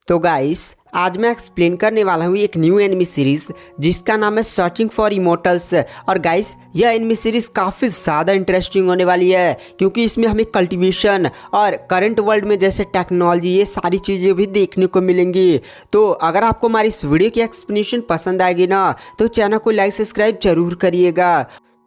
तो गाइस आज मैं एक्सप्लेन करने वाला हूँ एक न्यू एनिमी सीरीज जिसका नाम है सर्चिंग फॉर इमोर्टल्स। और गाइस यह एनिमी सीरीज काफ़ी ज़्यादा इंटरेस्टिंग होने वाली है क्योंकि इसमें हमें कल्टीवेशन और करंट वर्ल्ड में जैसे टेक्नोलॉजी ये सारी चीज़ें भी देखने को मिलेंगी। तो अगर आपको हमारी इस वीडियो की एक्सप्लेनेशन पसंद आएगी ना तो चैनल को लाइक सब्सक्राइब जरूर करिएगा।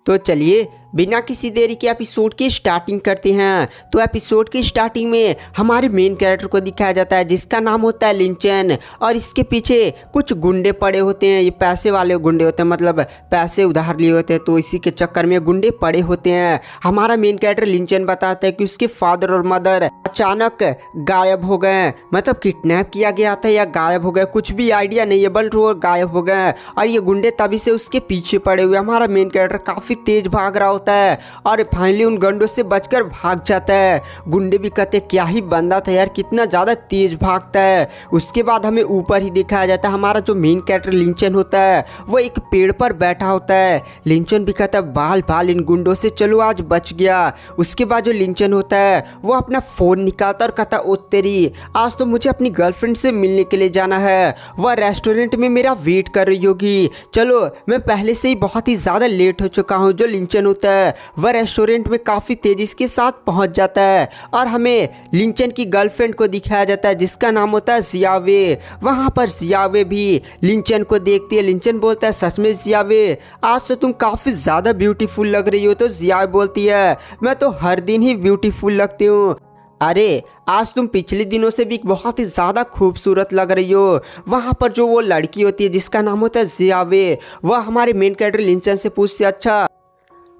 तो चलिए बिना किसी देरी के एपिसोड की स्टार्टिंग करते हैं। तो एपिसोड की स्टार्टिंग में हमारे मेन कैरेक्टर को दिखाया जाता है जिसका नाम होता है लिंचन, और इसके पीछे कुछ गुंडे पड़े होते हैं। ये पैसे वाले गुंडे होते हैं, मतलब पैसे उधार लिए होते हैं, तो इसी के चक्कर में गुंडे पड़े होते हैं। हमारा मेन कैरेक्टर लिंचन बताता है कि उसके फादर और मदर अचानक गायब हो गए, मतलब किडनैप किया गया था या गायब हो गए, कुछ भी आइडिया नहीं है, बल्कि वो गायब हो गए और ये गुंडे तभी से उसके पीछे पड़े हुए। हमारा मेन कैरेक्टर काफ़ी तेज भाग रहा होता है और फाइनली उन गुंडों से बचकर भाग जाता है। गुंडे भी कहते क्या ही बंदा था यार, कितना ज़्यादा तेज भागता है। उसके बाद हमें ऊपर ही दिखाया जाता है हमारा जो मेन कैरेक्टर लिंचन होता है वो एक पेड़ पर बैठा होता है। लिंचन भी कहता है बाल बाल इन गुंडों से, चलो आज बच गया। उसके बाद जो लिंचन होता है वो अपना फ़ोन निकालता और कहता ओ तेरी, आज तो मुझे अपनी गर्लफ्रेंड से मिलने के लिए जाना है, वह रेस्टोरेंट में मेरा वेट कर रही होगी। चलो मैं पहले से ही बहुत ही ज़्यादा लेट हो चुका हूँ। जो लिंचन होता है वह रेस्टोरेंट में काफ़ी तेज़ी के साथ पहुंच जाता है और हमें लिंचन की गर्लफ्रेंड को दिखाया जाता है जिसका नाम होता है जियावे। वहां पर जियावे भी लिंचन को देखती है। लिंचन बोलता है सच में जियावे, आज तो तुम काफ़ी ज़्यादा ब्यूटीफुल लग रही हो। तो जियावे बोलती है मैं तो हर दिन ही ब्यूटीफुल लगती हूँ, अरे आज तुम पिछले दिनों से भी बहुत ही ज़्यादा खूबसूरत लग रही हो। वहाँ पर जो वो लड़की होती है जिसका नाम होता है जियावे, वह हमारे मेन कैरेक्टर लिंचन से पूछती है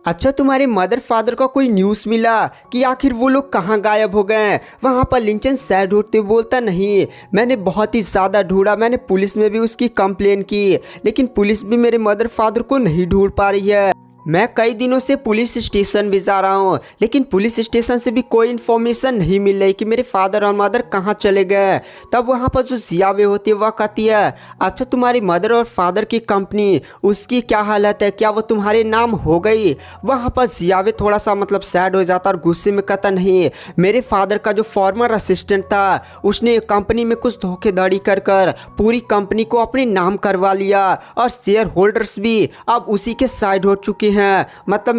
अच्छा तुम्हारे मदर फादर का कोई न्यूज़ मिला कि आखिर वो लोग कहाँ गायब हो गए हैं? वहाँ पर लिंचन सैड होते बोलता नहीं, मैंने बहुत ही ज़्यादा ढूंढा, मैंने पुलिस में भी उसकी कंप्लेन की, लेकिन पुलिस भी मेरे मदर फादर को नहीं ढूंढ पा रही है। मैं कई दिनों से पुलिस स्टेशन भी जा रहा हूँ लेकिन पुलिस स्टेशन से भी कोई इन्फॉर्मेशन नहीं मिल रही कि मेरे फादर और मदर कहाँ चले गए। तब वहाँ पर जो जियावे होती है वह कहती है अच्छा तुम्हारी मदर और फादर की कंपनी उसकी क्या हालत है, क्या वो तुम्हारे नाम हो गई? वहाँ पर जियावे थोड़ा सा मतलब सैड हो जाता और गुस्से में कहता नहीं, मेरे फादर का जो फॉर्मर असिस्टेंट था उसने कंपनी में कुछ धोखेधड़ी कर पूरी कंपनी को अपने नाम करवा लिया और शेयर होल्डर्स भी अब उसी के साइड हो चुके हैं, मतलब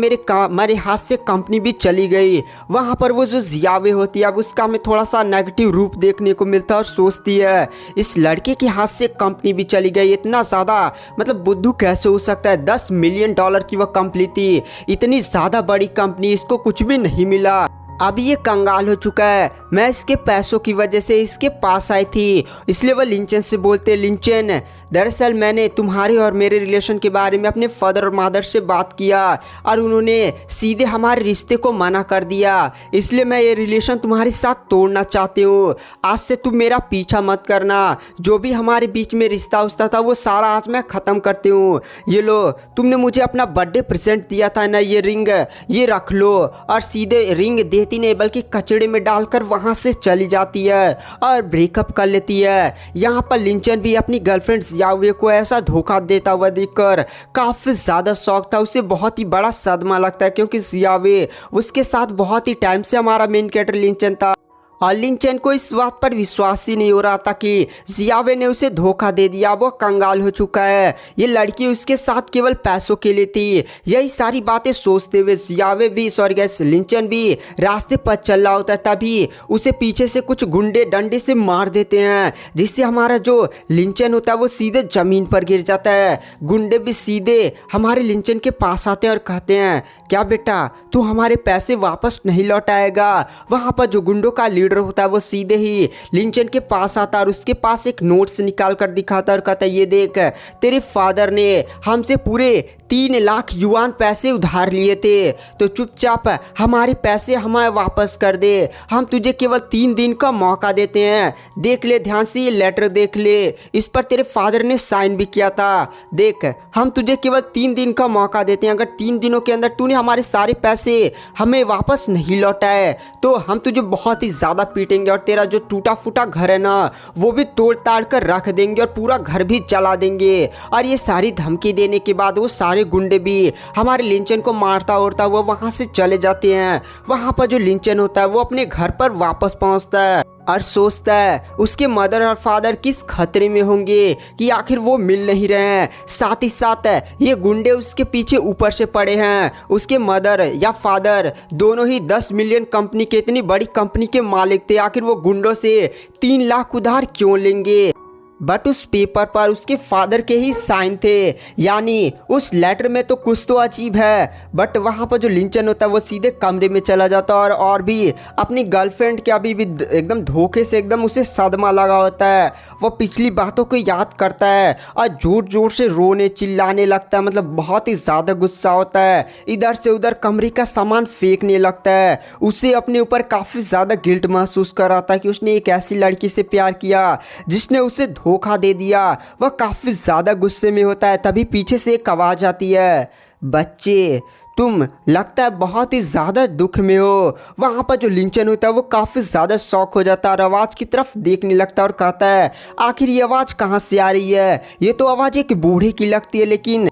मेरे हाथ से कंपनी भी चली गई। वहाँ पर वो जो जियावे होती है अब उसका हमें थोड़ा सा नेगेटिव रूप देखने को मिलता है और सोचती है इस लड़के के हाथ से कंपनी भी चली गई, इतना ज़्यादा मतलब बुद्धू कैसे हो सकता है? $10 मिलियन की वह कंपनी थी, इतनी ज़्यादा बड़ी कंपनी, इसको कुछ भी नहीं मिला। अब ये कंगाल हो चुका है, मैं इसके पैसों की वजह से इसके पास आई थी। इसलिए वह लिंचन से बोलते लिंचन दरअसल मैंने तुम्हारे और मेरे रिलेशन के बारे में अपने फादर और मदर से बात किया और उन्होंने सीधे हमारे रिश्ते को मना कर दिया, इसलिए मैं ये रिलेशन तुम्हारे साथ तोड़ना चाहती हूँ। आज से तुम मेरा पीछा मत करना, जो भी हमारे बीच में रिश्ता उश्ता था वो सारा आज मैं ख़त्म करती हूँ। ये लो तुमने मुझे अपना बर्थडे प्रेजेंट दिया था ना, ये रिंग ये रख लो। और सीधे रिंग देती नहीं बल्कि कचड़े में डालकर वहाँ से चली जाती है और ब्रेकअप कर लेती है। यहाँ पर लिंचन भी अपनी गर्लफ्रेंड जियावे को ऐसा धोखा देता हुआ देखकर काफ़ी ज़्यादा शौक था, उसे बहुत ही बड़ा सदमा लगता है क्योंकि जियावे उसके साथ बहुत ही टाइम से हमारा मेन कैरेक्टर लिंचन था और लिंचन को इस बात पर विश्वास ही नहीं हो रहा था कि जियावे ने उसे धोखा दे दिया, वो कंगाल हो चुका है, ये लड़की उसके साथ केवल पैसों के लिए थी। यही सारी बातें सोचते हुए जियावे भी लिंचन भी रास्ते पर चल रहा होता है, तभी उसे पीछे से कुछ गुंडे डंडे से मार देते हैं जिससे हमारा जो लिंचन होता है वो सीधे ज़मीन पर गिर जाता है। गुंडे भी सीधे हमारे लिंचन के पास आते हैं और कहते हैं क्या बेटा तू हमारे पैसे वापस नहीं लौटाएगा? वहाँ पर जो गुंडों का लीडर होता है वो सीधे ही लिंचन के पास आता और उसके पास एक नोट्स निकाल कर दिखाता और कहता ये देख तेरे फादर ने हमसे पूरे 3 लाख युआन पैसे उधार लिए थे, तो चुपचाप हमारे पैसे हमें वापस कर दे, हम तुझे केवल 3 दिन का मौका देते हैं। देख ले ध्यान से ये लेटर देख ले, इस पर तेरे फादर ने साइन भी किया था। देख हम तुझे केवल 3 दिन का मौका देते हैं, अगर 3 दिनों के अंदर तूने हमारे सारे पैसे हमें वापस नहीं लौटाए तो हम तुझे बहुत ही ज़्यादा पीटेंगे और तेरा जो टूटा फूटा घर है ना वो भी तोड़ ताड़ कर रख देंगे और पूरा घर भी जला देंगे। और ये सारी धमकी देने के बाद वो सारे गुंडे भी हमारे लिंचन को मारता उड़ता वो वहाँ से चले जाते हैं। वहाँ पर जो लिंचन होता है वो अपने घर पर वापस पहुँचता है और सोचता है उसके मदर और फादर किस खतरे में होंगे कि आखिर वो मिल नहीं रहे हैं। साथ ही साथ ये गुंडे उसके पीछे ऊपर से पड़े हैं। उसके मदर या फादर दोनों ही 10 मिलियन कंपनी के, इतनी बड़ी कंपनी के मालिक थे। आखिर वो गुंडों से 3 लाख उधार क्यों लेंगे? बट उस पेपर पर उसके फादर के ही साइन थे, यानी उस लेटर में तो कुछ तो अजीब है। बट वहाँ पर जो लिंचन होता है वो सीधे कमरे में चला जाता है और भी अपनी गर्लफ्रेंड के अभी भी एकदम धोखे से एकदम उसे सदमा लगा होता है। वो पिछली बातों को याद करता है और जोर जोर से रोने चिल्लाने लगता है, मतलब बहुत ही ज़्यादा गुस्सा होता है। इधर से उधर कमरे का सामान फेंकने लगता है। उसे अपने ऊपर काफ़ी ज़्यादा गिल्ट महसूस कर रहा था कि उसने एक ऐसी लड़की से प्यार किया जिसने उसे धोखा दे दिया। वह काफ़ी ज़्यादा गुस्से में होता है। तभी पीछे से एक आवाज़ आती है, बच्चे तुम लगता है बहुत ही ज़्यादा दुख में हो। वहाँ पर जो लिंचन होता है वो काफ़ी ज़्यादा शॉक हो जाता है और आवाज़ की तरफ देखने लगता है और कहता है आखिर ये आवाज़ कहाँ से आ रही है? ये तो आवाज़ एक बूढ़े की लगती है, लेकिन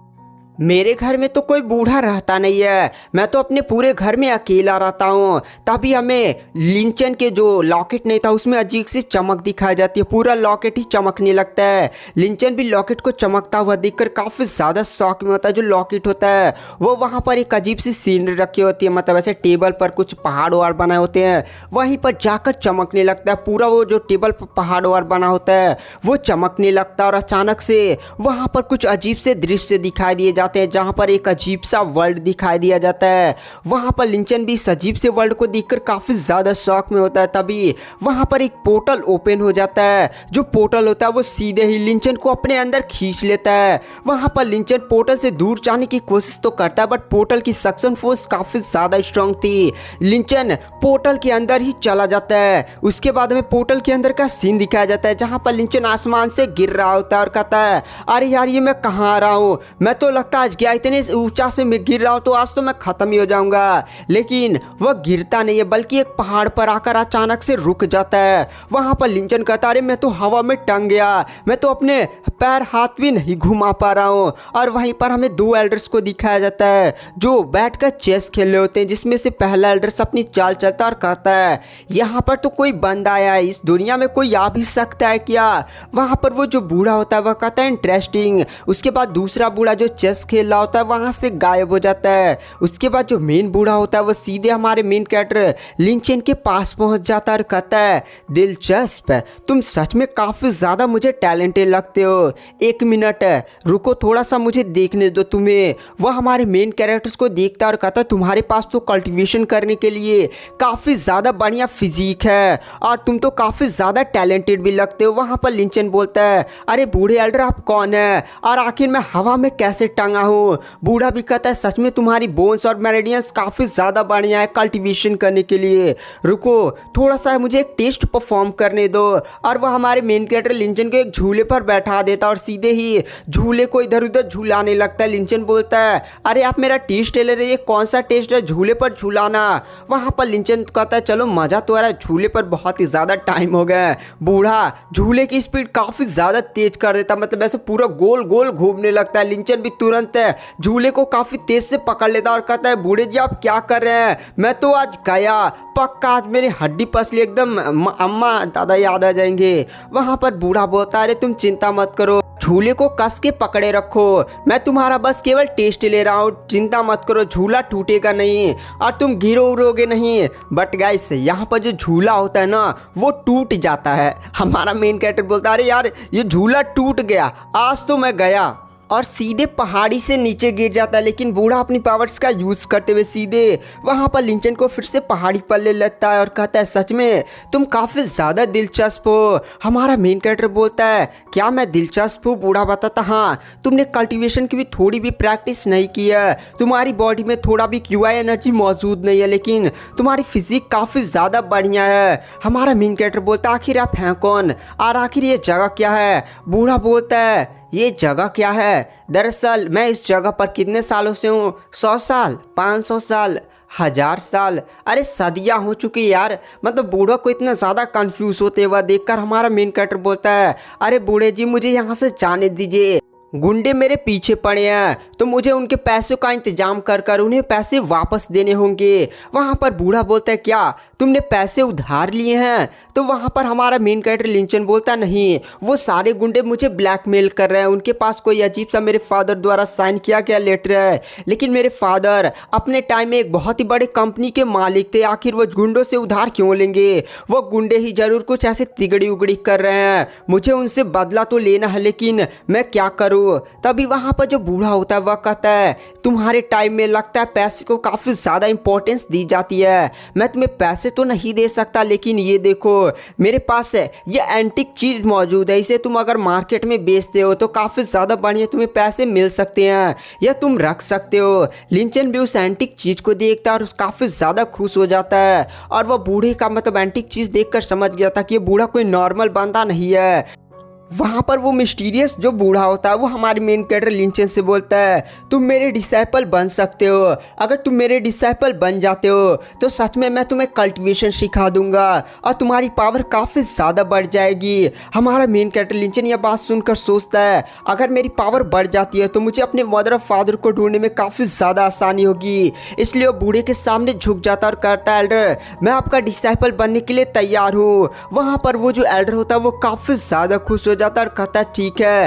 मेरे घर में तो कोई बूढ़ा रहता नहीं है। मैं तो अपने पूरे घर में अकेला रहता हूँ। तभी हमें लिंचन के जो लॉकेट नहीं था उसमें अजीब सी चमक दिखाई जाती है। पूरा लॉकेट ही चमकने लगता है। लिंचन भी लॉकेट को चमकता हुआ देखकर काफ़ी ज़्यादा शौक में होता है। जो लॉकेट होता है वो वहाँ पर एक अजीब सी सीनरी रखी होती है, मतलब ऐसे टेबल पर कुछ पहाड़ वहाड़ बनाए होते हैं, वहीं पर जाकर चमकने लगता है। पूरा वो जो टेबल पर पहाड़ वहाड़ बना होता है वो चमकने लगता है और अचानक से वहाँ पर कुछ अजीब से दृश्य दिखाई दिए जाते हैं, जहाँ पर एक अजीब सा वर्ल्ड दिखाई दिया जाता है। वहाँ पर लिंचन भी इस अजीब से वर्ल्ड को देखकर काफ़ी ज़्यादा शौक में होता है। तभी वहाँ पर एक पोर्टल ओपन हो जाता है। जो पोर्टल होता है वो सीधे ही लिंचन को अपने अंदर खींच लेता है। वहाँ पर लिंचन पोर्टल से दूर जाने की कोशिश तो करता है, बट पोर्टल की सक्शन फोर्स काफ़ी ज़्यादा स्ट्रांग थी। लिंचन पोर्टल के अंदर ही चला जाता है। उसके बाद में पोर्टल के अंदर का सीन दिखाया जाता है, जहाँ पर लिंचन आसमान से गिर रहा होता है और कहता है अरे यार ये मैं कहाँ आ रहा हूँ? मैं तो लगता है आज गया इतने ऊंचा से मैं गिर रहा हूँ तो आज तो मैं ख़त्म ही हो जाऊंगा। लेकिन वह गिरता नहीं है, बल्कि एक पहाड़ पर आकर अचानक से रुक जाता है। वहाँ पर लिंचन कहता अरे मैं तो हवा में टंग गया, मैं तो अपने पैर हाथ भी नहीं घुमा पा रहा हूँ। और वहीं पर हमें 2 एल्डर्स को दिखाया जाता है जो बैठकर चेस खेल रहे होते हैं, जिसमें से पहला एल्डर्स अपनी चाल चलता और कहता है यहाँ पर तो कोई बंदा आया है, इस दुनिया में कोई आ भी सकता है क्या? वहाँ पर वो जो बूढ़ा होता है वह कहता है इंटरेस्टिंग। उसके बाद दूसरा बूढ़ा जो चेस खेल रहा होता है वहाँ से गायब हो जाता है। उसके बाद जो मेन बूढ़ा होता है वो सीधे हमारे मेन कैरेक्टर लिंचन के पास पहुँच जाता है और कहता है दिलचस्प, तुम सच में काफ़ी ज़्यादा मुझे टैलेंटेड लगते हो। 1 मिनट रुको, थोड़ा सा मुझे देखने दो तुम्हें। वह हमारे मेन कैरेक्टर्स को देखता है और कहता है तुम्हारे पास तो कल्टीवेशन करने के लिए काफ़ी ज़्यादा बढ़िया फिजिक है और तुम तो काफ़ी ज़्यादा टैलेंटेड भी लगते हो। वहाँ पर लिंचन बोलता है अरे बूढ़े एल्डर आप कौन है और आखिर मैं हवा में कैसे टंगा हूँ? बूढ़ा भी कहता है सच में तुम्हारी बोन्स और मेरेडियंस काफ़ी ज़्यादा बढ़िया है कल्टीवेशन करने के लिए। रुको थोड़ा सा मुझे एक टेस्ट परफॉर्म करने दो। और वह हमारे मेन कैरेक्टर लिंचन को एक झूले पर बैठा देता और सीधे ही झूले को इधर उधर झूलाने लगता है। लिंचन बोलता है अरे आप मेरा टेस्ट ले रहे, ये कौन सा टेस्ट है झूले पर झूलाना? वहाँ पर लिंचन कहता है चलो मज़ा तो आ रहा है, झूले पर बहुत ही ज़्यादा टाइम हो गया है। बूढ़ा झूले की स्पीड काफ़ी ज़्यादा तेज कर देता, मतलब ऐसे पूरा गोल गोल घूमने लगता है। लिंचन भी तुरंत झूले को काफ़ी तेज से पकड़ लेता और कहता है बूढ़े जी आप क्या कर रहे हैं? मैं तो आज गया, पक्का आज मेरी हड्डी पसली एकदम अम्मा दादा याद आ जाएंगे। वहाँ पर बूढ़ा बोलता है अरे तुम चिंता मत करो, झूले को कस के पकड़े रखो, मैं तुम्हारा बस केवल टेस्ट ले रहा हूँ, चिंता मत करो, झूला टूटेगा नहीं और तुम गिरो उरोगे नहीं। बट गाइस यहाँ पर जो झूला होता है ना वो टूट जाता है। हमारा मेन कैरेक्टर बोलता है अरे यार ये झूला टूट गया, आज तो मैं गया, और सीधे पहाड़ी से नीचे गिर जाता है। लेकिन बूढ़ा अपनी पावर्स का यूज़ करते हुए सीधे वहाँ पर लिंचन को फिर से पहाड़ी पर ले लेता है और कहता है सच में तुम काफ़ी ज़्यादा दिलचस्प हो। हमारा मेन कैरेक्टर बोलता है क्या मैं दिलचस्प हूँ? बूढ़ा बताता हाँ तुमने कल्टीवेशन की भी थोड़ी भी प्रैक्टिस नहीं की है, तुम्हारी बॉडी में थोड़ा भी QI एनर्जी मौजूद नहीं है, लेकिन तुम्हारी फिजिक काफ़ी ज़्यादा बढ़िया है। हमारा मेन कैरेक्टर बोलता है आखिर आप हैं कौन और आखिर ये जगह क्या है? बूढ़ा बोलता है ये जगह क्या है? दरअसल मैं इस जगह पर कितने सालों से हूँ, 100 साल, 500 साल, 1000 साल, अरे सदियाँ हो चुकी यार। मतलब बूढ़ा को इतना ज़्यादा कंफ्यूज होते हुए देखकर हमारा मेन कैरेक्टर बोलता है अरे बूढ़े जी मुझे यहाँ से जाने दीजिए। गुंडे मेरे पीछे पड़े हैं तो मुझे उनके पैसों का इंतजाम कर कर उन्हें पैसे वापस देने होंगे। वहाँ पर बूढ़ा बोलता है क्या तुमने पैसे उधार लिए हैं? तो वहाँ पर हमारा मेन कैरेक्टर लिंचन बोलता नहीं, वो सारे गुंडे मुझे ब्लैकमेल कर रहे हैं, उनके पास कोई अजीब सा मेरे फादर द्वारा साइन किया गया लेटर है। लेकिन मेरे फादर अपने टाइम में एक बहुत ही बड़े कंपनी के मालिक थे, आखिर वो गुंडों से उधार क्यों लेंगे? वो गुंडे ही जरूर कुछ ऐसे तिगड़ी उगड़ी कर रहे हैं, मुझे उनसे बदला तो लेना है लेकिन मैं क्या करूँ? तभी वहाँ पर जो बूढ़ा होता है वह कहता है तुम्हारे टाइम में लगता है पैसे को काफ़ी ज़्यादा इंपॉर्टेंस दी जाती है, मैं तुम्हें पैसे तो नहीं दे सकता लेकिन ये देखो मेरे पास है ये एंटिक चीज़ मौजूद है, इसे तुम अगर मार्केट में बेचते हो तो काफ़ी ज़्यादा बढ़िया तुम्हें पैसे मिल सकते हैं, या तुम रख सकते हो। लिंचन भी उस एंटिक चीज़ को देखता है और काफ़ी ज़्यादा खुश हो जाता है, और वह बूढ़े का मतलब एंटिक चीज़ देखकर समझ गया था कि ये बूढ़ा कोई नॉर्मल बंदा नहीं है। वहाँ पर वो मिस्टीरियस जो बूढ़ा होता है वो हमारे मेन कैरेक्टर लिंचन से बोलता है तुम मेरे डिसाइपल बन सकते हो, अगर तुम मेरे डिसाइपल बन जाते हो तो सच में मैं तुम्हें कल्टीवेशन सिखा दूंगा और तुम्हारी पावर काफ़ी ज़्यादा बढ़ जाएगी। हमारा मेन कैरेक्टर लिंचन यह बात सुनकर सोचता है अगर मेरी पावर बढ़ जाती है तो मुझे अपने मदर और फादर को ढूंढने में काफ़ी ज़्यादा आसानी होगी, इसलिए वो बूढ़े के सामने झुक जाता और कहता है एल्डर मैं आपका डिसाइपल बनने के लिए तैयार हूँ। वहाँ पर वो जो एल्डर होता है वो काफ़ी ज़्यादा खुश हो जाता और कहता ठीक है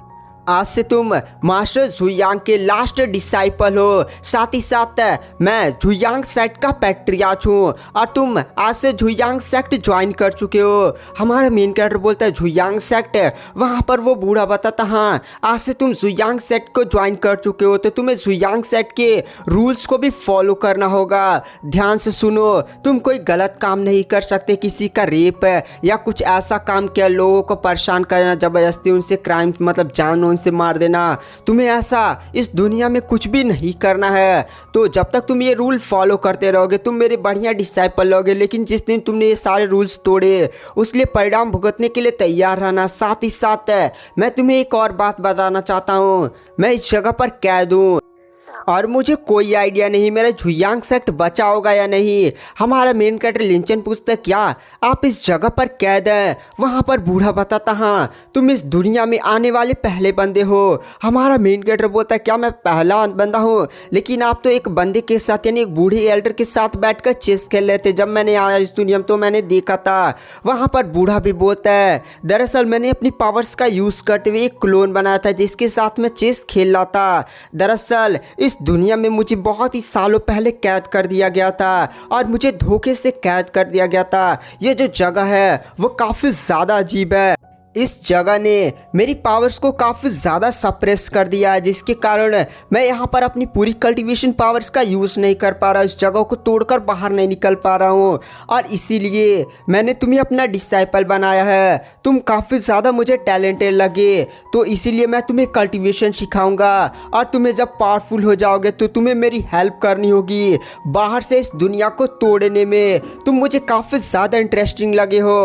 आज से तुम मास्टर झुयांग के लास्ट डिसाइपल हो, साथ ही साथ मैं झुयांग सेक्ट का पैट्रियार्च हूँ और तुम आज से झुयांग सेक्ट ज्वाइन कर चुके हो। हमारा मेन कैरेक्टर बोलता है झुयांग सेक्ट? वहाँ पर वो बूढ़ा बताता हाँ आज से तुम झुयांग सेक्ट को ज्वाइन कर चुके हो तो तुम्हें झुयांग सेक्ट के रूल्स को भी फॉलो करना होगा। ध्यान से सुनो, तुम कोई गलत काम नहीं कर सकते, किसी का रेप या कुछ ऐसा काम किया लोगों को परेशान करना, जबरदस्ती उनसे क्राइम मतलब जान से मार देना, तुम्हें ऐसा इस दुनिया में कुछ भी नहीं करना है। तो जब तक तुम ये रूल फॉलो करते रहोगे तुम मेरे बढ़िया डिसाइपल रहोगे, लेकिन जिस दिन तुमने ये सारे रूल्स तोड़े उसके लिए परिणाम भुगतने के लिए तैयार रहना। साथ ही साथ मैं तुम्हें एक और बात बताना चाहता हूँ, मैं इस जगह पर कैद हूँ और मुझे कोई आइडिया नहीं मेरा झुयांग सेक्ट बचा होगा या नहीं। हमारा मेन कैरेक्टर लिंचन पूछता क्या आप इस जगह पर कैद हैं? वहाँ पर बूढ़ा बताता हाँ तुम इस दुनिया में आने वाले पहले बंदे हो। हमारा मेन कैरेक्टर बोलता है क्या मैं पहला बंदा हूँ? लेकिन आप तो एक बंदे के साथ यानी एक बूढ़े एल्डर के साथ बैठकर चेस खेल रहे थे, जब मैंने आया इस दुनिया में तो मैंने देखा था। वहाँ पर बूढ़ा भी बोलता है दरअसल मैंने अपनी पावर्स का यूज़ करते हुए एक क्लोन बनाया था जिसके साथ मैं चेस खेल रहा था। दरअसल इस दुनिया में मुझे बहुत ही सालों पहले कैद कर दिया गया था और मुझे धोखे से कैद कर दिया गया था। ये जो जगह है वो काफ़ी ज़्यादा अजीब है, इस जगह ने मेरी पावर्स को काफ़ी ज़्यादा सप्रेस कर दिया है जिसके कारण मैं यहाँ पर अपनी पूरी कल्टीवेशन पावर्स का यूज़ नहीं कर पा रहा, इस जगह को तोड़कर बाहर नहीं निकल पा रहा हूँ और इसीलिए मैंने तुम्हें अपना डिसाइपल बनाया है। तुम काफ़ी ज़्यादा मुझे टैलेंटेड लगे तो इसीलिए मैं तुम्हें कल्टीवेशन सिखाऊंगा और तुम्हें जब पावरफुल हो जाओगे तो तुम्हें मेरी हेल्प करनी होगी बाहर से इस दुनिया को तोड़ने में। तुम मुझे काफ़ी ज़्यादा इंटरेस्टिंग लगे हो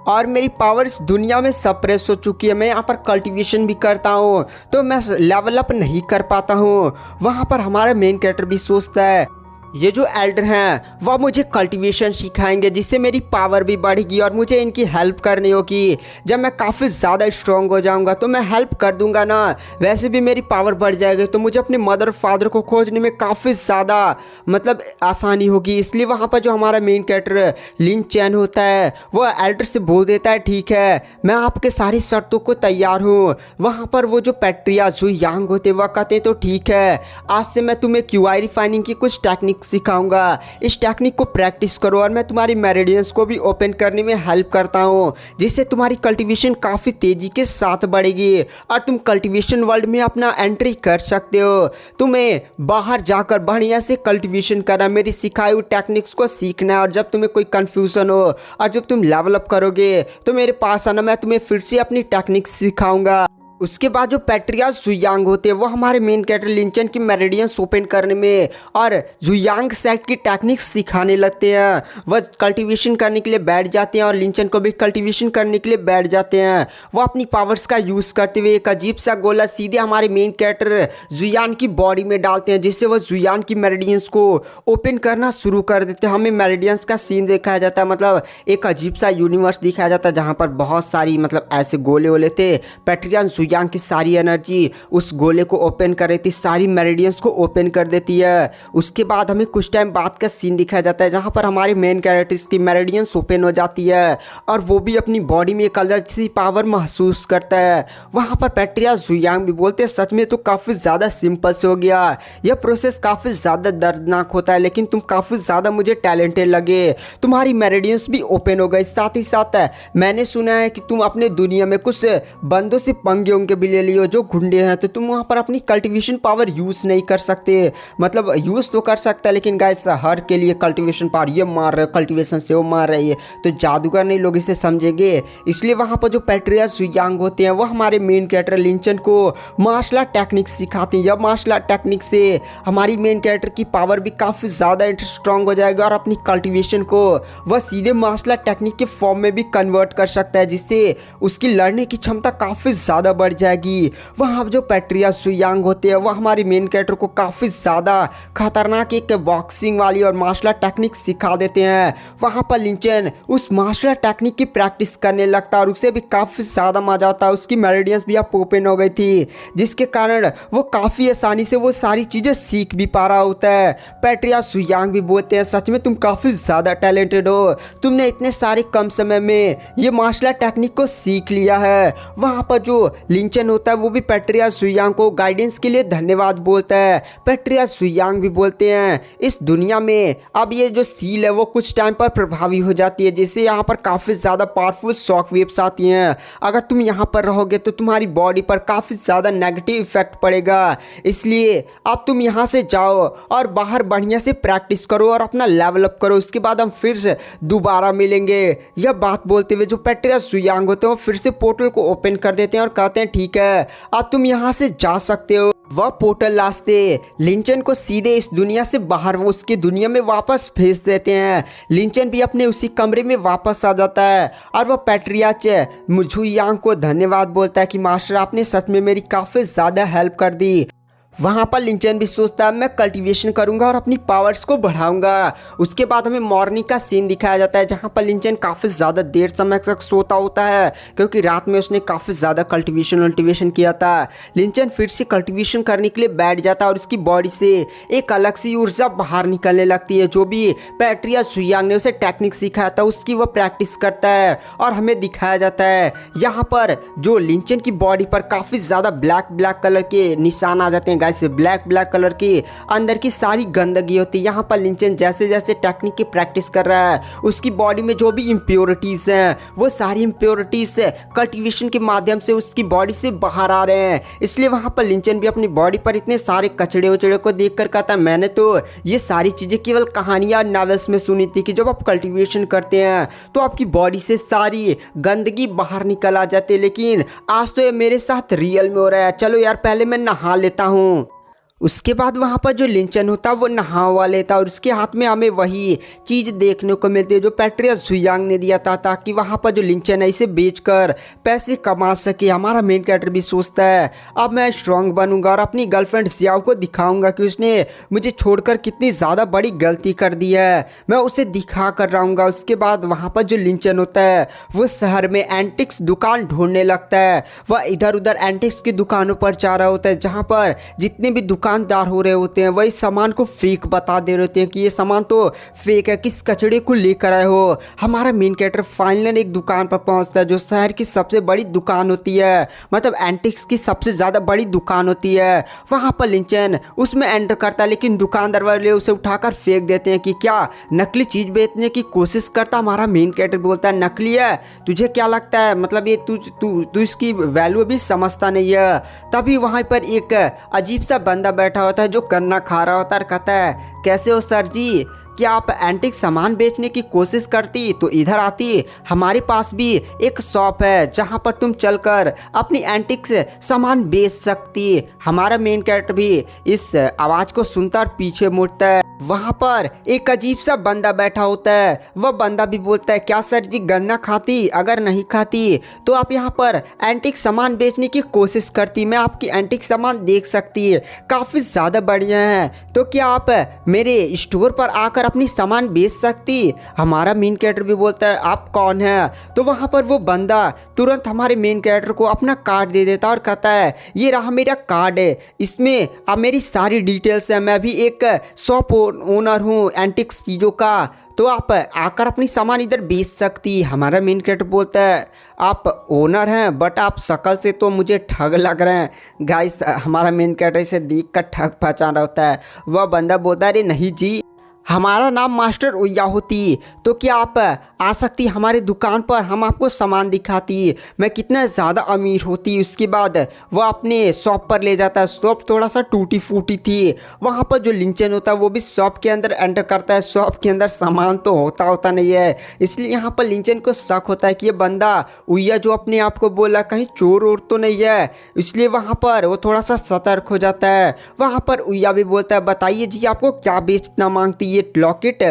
और मेरी पावर इस दुनिया में सप्रेस हो चुकी है, मैं यहाँ पर कल्टीवेशन भी करता हूँ तो मैं लेवल अप नहीं कर पाता हूँ। वहाँ पर हमारा मेन कैरेक्टर भी सोचता है ये जो एल्डर हैं वह मुझे कल्टीवेशन सिखाएंगे जिससे मेरी पावर भी बढ़ेगी और मुझे इनकी हेल्प करनी होगी। जब मैं काफ़ी ज़्यादा स्ट्रॉन्ग हो जाऊंगा तो मैं हेल्प कर दूंगा ना, वैसे भी मेरी पावर बढ़ जाएगी तो मुझे अपने मदर फादर को खोजने में काफ़ी ज़्यादा मतलब आसानी होगी। इसलिए वहाँ पर जो हमारा मेन कैरेक्टर लिन चैन होता है वो एल्डर से बोल देता है ठीक है मैं आपके सारी शर्तों को तैयार हूँ। वहाँ पर वो जो पैट्रिया झुयांग होते वह कहते हैं तो ठीक है आज से मैं तुम्हें क्यूआई रिफाइनिंग की कुछ टेक्निक सिखाऊंगा, इस टेक्निक को प्रैक्टिस करो और मैं तुम्हारी मेरिडियंस को भी ओपन करने में हेल्प करता हूँ जिससे तुम्हारी कल्टीवेशन काफ़ी तेज़ी के साथ बढ़ेगी और तुम कल्टीवेशन वर्ल्ड में अपना एंट्री कर सकते हो। तुम्हें बाहर जाकर बढ़िया से कल्टीवेशन करना, मेरी सिखाई हुई टेक्निक्स को सीखना है और जब तुम्हें कोई कन्फ्यूज़न हो और जब तुम लेवल अप करोगे तो मेरे पास आना, मैं तुम्हें फिर से अपनी टेक्निक सिखाऊंगा। उसके बाद जो पैट्रिया झुयांग होते हैं वो हमारे मेन कैरेक्टर लिंचन की मेरिडियंस ओपन करने में और झुयांग सेक्ट की टेक्निक्स सिखाने लगते हैं। वह कल्टीवेशन करने के लिए बैठ जाते हैं और लिंचन को भी कल्टीवेशन करने के लिए बैठ जाते हैं। वो अपनी पावर्स का यूज़ करते हुए एक अजीब सा गोला सीधे हमारे मेन कैरेक्टर जुयान की बॉडी में डालते हैं जिससे वो जुयान की मेरिडियंस को ओपन करना शुरू कर देते हैं। हमें मेरिडियंस का सीन दिखाया जाता है, मतलब एक अजीब सा यूनिवर्स दिखाया जाता है जहाँ पर बहुत सारी मतलब ऐसे गोले वोले थे। पैट्रिया सुयांग की सारी एनर्जी उस गोले को ओपन कर देती, सारी मेरिडियंस को ओपन कर देती है। उसके बाद हमें कुछ टाइम बाद का सीन दिखाया जाता है जहाँ पर हमारे मेन कैरेक्टर्स की मेरिडियंस ओपन हो जाती है और वो भी अपनी बॉडी में एक अलग सी पावर महसूस करता है। वहाँ पर पैट्रिया सुयांग भी बोलते हैं सच में तो काफ़ी ज़्यादा सिंपल से हो गया, यह प्रोसेस काफ़ी ज़्यादा दर्दनाक होता है लेकिन तुम काफ़ी ज़्यादा मुझे टैलेंटेड लगे, तुम्हारी मेरिडियंस भी ओपन हो गई। साथ ही साथ मैंने सुना है कि तुम अपने दुनिया में कुछ बंदों से पंगे उंगे भी ले लियो जो गुंडे हैं, तो तुम वहाँ पर अपनी कल्टीवेशन पावर यूज़ नहीं कर सकते, मतलब यूज़ तो कर सकता है लेकिन गाइस हर के लिए कल्टीवेशन पावर ये मार रहे हो, कल्टीवेशन से वो मार रही है, तो जादूगर नहीं लोग इसे समझेंगे। इसलिए वहाँ पर जो पैट्रिया सुयांग होते हैं वो हमारे मेन कैरेक्टर लिंचन को मार्शल आर्ट टेक्निक सिखाते हैं। यह मार्शल आर्ट टेक्निक से हमारी मेन कैरेक्टर की पावर भी काफ़ी ज़्यादा स्ट्रांग हो जाएगा और अपनी कल्टीवेशन को वह सीधे मार्शल आर्ट टेक्निक के फॉर्म में भी कन्वर्ट कर सकता है, जिससे उसकी लड़ने की क्षमता काफ़ी ज़्यादा बढ़ जाएगी। वहाँ जो पैट्रिया सुयांग होते हैं वह हमारे मेन कैरेक्टर को काफ़ी ज़्यादा खतरनाक एक बॉक्सिंग वाली और मार्शल आर्ट टेक्निक सिखा देते हैं। वहाँ पर लिंचन उस मार्शल आर्ट टेक्निक की प्रैक्टिस करने लगता है और उसे भी काफ़ी ज़्यादा मजा आता है। उसकी मेरिडियंस भी अब ओपन हो गई थी जिसके कारण वो काफ़ी आसानी से वो सारी चीज़ें सीख भी पा रहा होता है। पैट्रिया सुयांग भी बोलते हैं सच में तुम काफ़ी ज़्यादा टैलेंटेड हो, तुमने इतने सारे कम समय में ये मार्शल आर्ट टेक्निक को सीख लिया है। वहाँ पर जो लिंचन होता है वो भी पैट्रिया सुयांग को गाइडेंस के लिए धन्यवाद बोलता है। पैट्रिया सुयांग भी बोलते हैं इस दुनिया में अब ये जो सील है वो कुछ टाइम पर प्रभावी हो जाती है, जिससे यहाँ पर काफ़ी ज़्यादा पावरफुल शॉक वेव्स आती हैं। अगर तुम यहाँ पर रहोगे तो तुम्हारी बॉडी पर काफ़ी ज़्यादा नेगेटिव इफेक्ट पड़ेगा, इसलिए अब तुम यहाँ से जाओ और बाहर बढ़िया से प्रैक्टिस करो और अपना लेवल अप करो, उसके बाद हम फिर से दोबारा मिलेंगे। यह बात बोलते हुए जो पैट्रिया सुयांग होते हैं वो फिर से पोर्टल को ओपन कर देते हैं और कहते हैं ठीक है अब तुम यहाँ से जा सकते हो। वह पोर्टल रास्ते लिंचन को सीधे इस दुनिया से बाहर वो उसकी दुनिया में वापस भेज देते हैं। लिंचन भी अपने उसी कमरे में वापस आ जाता है और वह पैट्रिया मुझुयांग को धन्यवाद बोलता है कि मास्टर आपने सच में मेरी काफ़ी ज़्यादा हेल्प कर दी। वहाँ पर लिंचन भी सोचता है मैं कल्टीवेशन करूँगा और अपनी पावर्स को बढ़ाऊँगा। उसके बाद हमें मॉर्निंग का सीन दिखाया जाता है जहाँ पर लिंचन काफ़ी ज़्यादा देर समय तक सोता होता है क्योंकि रात में उसने काफ़ी ज़्यादा कल्टीवेशन किया था। लिंचन फिर से कल्टीवेशन करने के लिए बैठ जाता है और उसकी बॉडी से एक अलग सी ऊर्जा बाहर निकलने लगती है। जो भी पैट्रिया सुयांग ने उसे टेक्निक सिखाया था उसकी वह प्रैक्टिस करता है और हमें दिखाया जाता है यहाँ पर जो लिंचन की बॉडी पर काफ़ी ज़्यादा ब्लैक कलर के निशान आ जाते हैं। से ब्लैक कलर की अंदर की सारी गंदगी होती है। यहाँ पर लिंचन जैसे जैसे टेक्निक की प्रैक्टिस कर रहा है उसकी बॉडी में जो भी इम्प्योरिटीज हैं वो सारी इम्प्योरिटीज कल्टीवेशन के माध्यम से उसकी बॉडी से बाहर आ रहे हैं। इसलिए वहाँ पर लिंचन भी अपनी बॉडी पर इतने सारे कचड़े उचड़े को देख कर कहता है मैंने तो ये सारी चीज़ें केवल कहानियाँ नॉवेल्स में सुनी थी कि जब आप कल्टीवेशन करते हैं तो आपकी बॉडी से सारी गंदगी बाहर निकल आ जाती है, लेकिन आज तो ये मेरे साथ रियल में हो रहा है। चलो यार पहले मैं नहा लेता हूँ। उसके बाद वहाँ पर जो लिंचन होता है वो नहा हुआ लेता है और उसके हाथ में हमें वही चीज़ देखने को मिलती है जो पैट्रिया सुयांग ने दिया था ताकि वहाँ पर जो लिंचन है इसे बेचकर पैसे कमा सके। हमारा मेन कैरेक्टर भी सोचता है अब मैं स्ट्रांग बनूंगा और अपनी गर्लफ्रेंड जियाओ को दिखाऊंगा कि उसने मुझे छोड़कर कितनी ज़्यादा बड़ी गलती कर दी है, मैं उसे दिखा कर रहूँगा। उसके बाद वहाँ पर जो लिंचन होता है वो शहर में एंटिक्स दुकान ढूंढने लगता है। वह इधर उधर एंटिक्स की दुकानों पर जा रहा होता है जहाँ पर जितने भी दुकानदार हो रहे होते हैं वही सामान को फेक बता दे रहे होते हैं कि ये सामान तो फेक है, किस कचड़े को लेकर आए हो। हमारा मेन कैरेक्टर फाइनल एक दुकान पर पहुंचता है जो शहर की सबसे बड़ी दुकान होती है, मतलब एंटिक्स की सबसे ज़्यादा बड़ी दुकान होती है। वहाँ पर लिंचन उसमें एंटर करता है लेकिन दुकानदार वाले उसे उठाकर फेंक देते हैं कि क्या नकली चीज़ बेचने की कोशिश करता। हमारा मेन कैरेक्टर बोलता है नकली है, तुझे क्या लगता है, मतलब ये तू इसकी वैल्यू भी समझता नहीं है। तभी वहाँ पर एक अजीब सा बंदा बैठा होता है जो गन्ना खा रहा होता है और कहता है कैसे हो सर जी, क्या आप एंटिक सामान बेचने की कोशिश करती तो इधर आती, हमारे पास भी एक शॉप है जहां पर तुम चलकर अपनी एंटिक सामान बेच सकती। हमारा मेन कैरेक्टर भी इस आवाज़ को सुनता और पीछे मुड़ता है। वहाँ पर एक अजीब सा बंदा बैठा होता है, वह बंदा भी बोलता है क्या सर जी गन्ना खाती, अगर नहीं खाती तो आप यहाँ पर एंटिक सामान बेचने की कोशिश करती, मैं आपकी एंटिक सामान देख सकती है, काफ़ी ज़्यादा बढ़िया है, तो क्या आप मेरे स्टोर पर आकर अपनी सामान बेच सकती। हमारा मेन कैरेक्टर भी बोलता है आप कौन है। तो वहाँ पर वो बंदा तुरंत हमारे मेन कैरेक्टर को अपना कार्ड दे देता और कहता है ये रहा मेरा कार्ड है, इसमें अब मेरी सारी डिटेल्स है, मैं भी एक शॉप ओनर हूँ एंटिक्स चीज़ों का, तो आप आकर अपनी सामान इधर बेच सकती। हमारा मेन कैरेक्टर बोलता है आप ओनर हैं बट आप शक्ल से तो मुझे ठग लग रहे हैं। गाइस हमारा मेन कैरेक्टर इसे देख कर ठग पहचान रहा होता है। वह बंदा बोलता है अरे नहीं जी, हमारा नाम मास्टर उया होती, तो क्या आप आ सकती हमारे दुकान पर, हम आपको सामान दिखाती, मैं कितना ज़्यादा अमीर होती। उसके बाद वह अपने शॉप पर ले जाता है। शॉप थोड़ा सा टूटी फूटी थी। वहाँ पर जो लिंचन होता है वो भी शॉप के अंदर एंटर करता है। शॉप के अंदर सामान तो होता नहीं है, इसलिए यहाँ पर लिंचन को शक होता है कि ये बंदा उया जो अपने आप को बोला कहीं चोर वोर तो नहीं है, इसलिए वहाँ पर वो थोड़ा सा सतर्क हो जाता है। वहाँ पर उया भी बोलता है बताइए जी आपको क्या बेचना मांगती, ये लॉकेट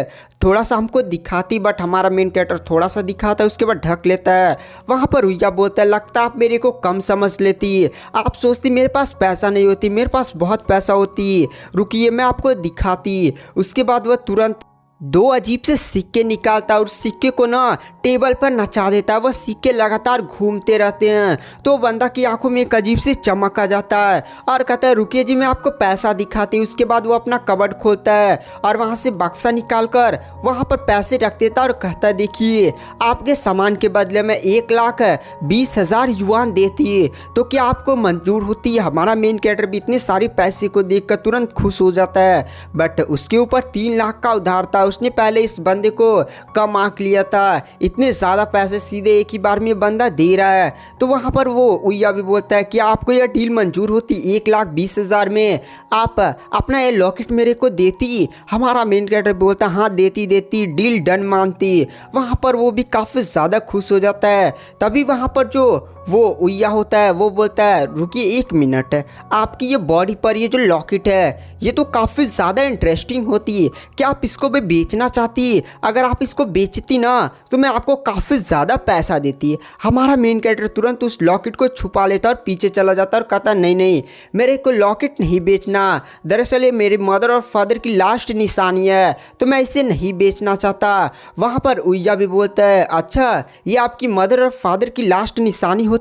थोड़ा सा हमको दिखाती, बट हमारा मेन कैरेक्टर थोड़ा सा दिखाता है उसके बाद ढक लेता है। वहाँ पर उया बोलता है लगता आप मेरे को कम समझ लेती, आप सोचती मेरे पास पैसा नहीं होती, मेरे पास बहुत पैसा होती, रुकिए मैं आपको दिखाती। उसके बाद वह तुरंत दो अजीब से सिक्के निकालता है और सिक्के को ना टेबल पर नचा देता है। वह सिक्के लगातार घूमते रहते हैं तो बंदा की आंखों में एक अजीब सी चमक आ जाता है और कहता है रुकिए जी मैं आपको पैसा दिखाती। उसके बाद वो अपना कबर्ड खोलता है और वहाँ से बक्सा निकाल कर वहाँ पर पैसे रख देता है और कहता है देखिए आपके सामान के बदले में 1,20,000 युआन देती, तो क्या आपको मंजूर होती। हमारा मेन कैरेक्टर भी इतने सारे पैसे को देख कर तुरंत खुश हो जाता है, बट उसके ऊपर 3 लाख का उधार था। उसने पहले इस बंदे को कम आंक लिया था, इतने ज़्यादा पैसे सीधे एक ही बार में बंदा दे रहा है। तो वहाँ पर वो उया भी बोलता है कि आपको यह डील मंजूर होती, 1,20,000 में आप अपना ये लॉकेट मेरे को देती। हमारा मेन कैरेक्टर बोलता है हाँ देती, डील डन मानती। वहाँ पर वो भी काफ़ी ज़्यादा खुश हो जाता है। तभी वहाँ पर जो वो उया होता है वो बोलता है रुकिए 1 मिनट, आपकी ये बॉडी पर ये जो लॉकेट है ये तो काफ़ी ज़्यादा इंटरेस्टिंग होती है, क्या आप इसको भी बेचना चाहती। अगर आप इसको बेचती ना तो मैं आपको काफ़ी ज़्यादा पैसा देती। हमारा मेन कैरेक्टर तुरंत उस लॉकेट को छुपा लेता और पीछे चला जाता और कहता नहीं मेरे को लॉकेट नहीं बेचना, दरअसल ये मेरे मदर और फादर की लास्ट निशानी है तो मैं इसे नहीं बेचना चाहता। वहाँ पर उया भी बोलता है अच्छा ये आपकी मदर और फादर की लास्ट निशानी होती